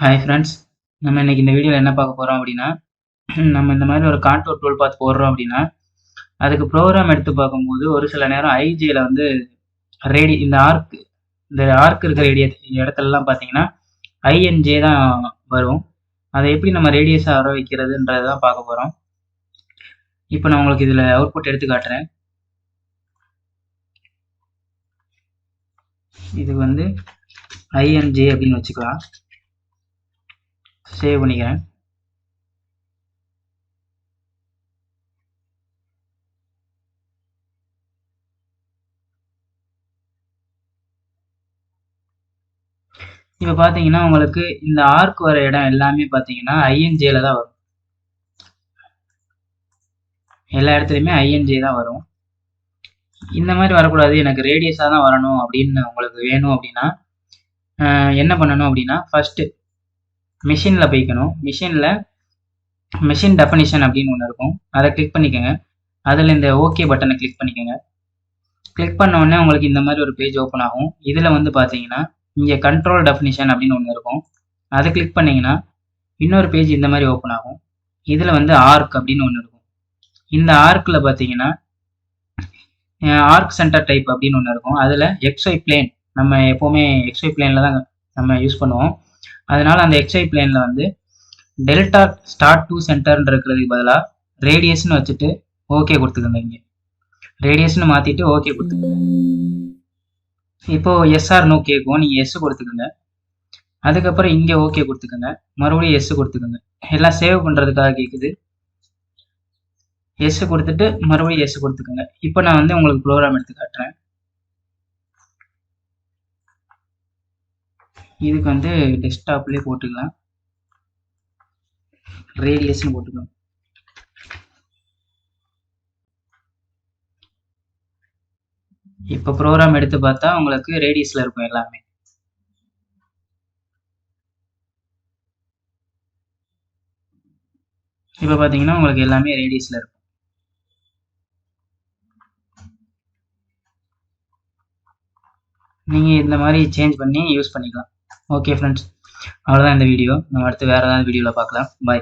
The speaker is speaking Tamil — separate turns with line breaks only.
ஹாய் ஃப்ரெண்ட்ஸ், நம்ம இன்னைக்கு இந்த வீடியோவில் என்ன பார்க்க போகிறோம் அப்படின்னா, நம்ம இந்த மாதிரி ஒரு கான்டூர் டூல் பாத் போடுறோம் அப்படின்னா, அதுக்கு ப்ரோக்ராம் எடுத்து பார்க்கும்போது ஒரு சில நேரம் ஐஜியில் வந்து இந்த ஆர்க் இருக்கிற இடத்துலலாம் பார்த்தீங்கன்னா ஐஎன்ஜே தான் வரும். அதை எப்படி நம்ம ரேடியஸாக வர வைக்கிறதுன்றதை தான் பார்க்க போகிறோம். இப்போ நான் உங்களுக்கு இதில் அவுட்புட் எடுத்து காட்டுறேன். இதுக்கு வந்து ஐஎன்ஜே அப்படின்னு வச்சுக்கலாம். சேவ் பண்ணிக்கிறேன். இப்போ பார்த்தீங்கன்னா உங்களுக்கு இந்த ஆர்க் வர இடம் எல்லாமே பார்த்தீங்கன்னா ஐஎன்ஜேல தான் வரும். எல்லா இடத்துலையுமே ஐஎன்ஜே தான் வரும். இந்த மாதிரி வரக்கூடாது, எனக்கு ரேடியஸாக தான் வரணும் அப்படின்னு உங்களுக்கு வேணும் அப்படின்னா என்ன பண்ணணும் அப்படின்னா, ஃபஸ்ட்டு மிஷினில் போய்க்கணும். மிஷின் டெஃபனிஷன் அப்படின்னு ஒன்று இருக்கும், அதை கிளிக் பண்ணிக்கோங்க. அதில் இந்த ஓகே பட்டனை கிளிக் பண்ணிக்கோங்க. கிளிக் பண்ண உடனே உங்களுக்கு இந்த மாதிரி ஒரு பேஜ் ஓப்பன் ஆகும். இதில் வந்து பார்த்தீங்கன்னா இங்கே கண்ட்ரோல் டெஃபனிஷன் அப்படின்னு ஒன்று இருக்கும், அதை கிளிக் பண்ணிங்கன்னா இன்னொரு பேஜ் இந்த மாதிரி ஓப்பன் ஆகும். இதில் வந்து ஆர்க் அப்படின்னு ஒன்று இருக்கும். இந்த ஆர்க்கில் பார்த்தீங்கன்னா ஆர்க் சென்டர் டைப் அப்படின்னு ஒன்று இருக்கும். அதில் எக்ஸ்ஒய் பிளேன், நம்ம எப்போவுமே எக்ஸ்ஒய் பிளேனில் தான் நம்ம யூஸ் பண்ணுவோம். அதனால் அந்த எக்ஸ்ஒய் பிளேனில் வந்து டெல்டா ஸ்டார்ட் டு சென்டர்ன்னு இருக்கிறதுக்கு பதிலாக ரேடியஸ்னு வச்சுட்டு ஓகே கொடுத்துக்கோங்க. இங்கே ரேடியஸ்னு மாற்றிட்டு ஓகே கொடுத்துக்கோங்க. இப்போது எஸ்ஆர் நோ கேட்கும், நீங்கள் எஸ் கொடுத்துக்கோங்க. அதுக்கப்புறம் இங்கே ஓகே கொடுத்துக்கோங்க, மறுபடியும் எஸ் கொடுத்துக்கோங்க. எல்லாம் சேவ் பண்ணுறதுக்காக கேட்குது. எஸ் கொடுத்துட்டு மறுபடியும் எஸ் கொடுத்துக்கோங்க. இப்போ நான் வந்து உங்களுக்கு ப்ரோக்ராம் எடுத்து காட்டுறேன். இதுக்கு வந்து டெஸ்க்டாப்லேயே போட்டுக்கலாம், ரேடியஸ்னு போட்டுக்கலாம். இப்போ ப்ரோக்ராம் எடுத்து பார்த்தா உங்களுக்கு ரேடியஸில் இருக்கும் எல்லாமே. இப்போ பார்த்தீங்கன்னா உங்களுக்கு எல்லாமே ரேடியஸில் இருக்கும். நீங்கள் இந்த மாதிரி சேஞ்ச் பண்ணி யூஸ் பண்ணிக்கலாம். ஓகே ஃப்ரெண்ட்ஸ், அவ்வளோதான் இந்த வீடியோ. நம்ம அடுத்து வேறு ஏதாவது வீடியோவில் பார்க்கலாம். பாய்.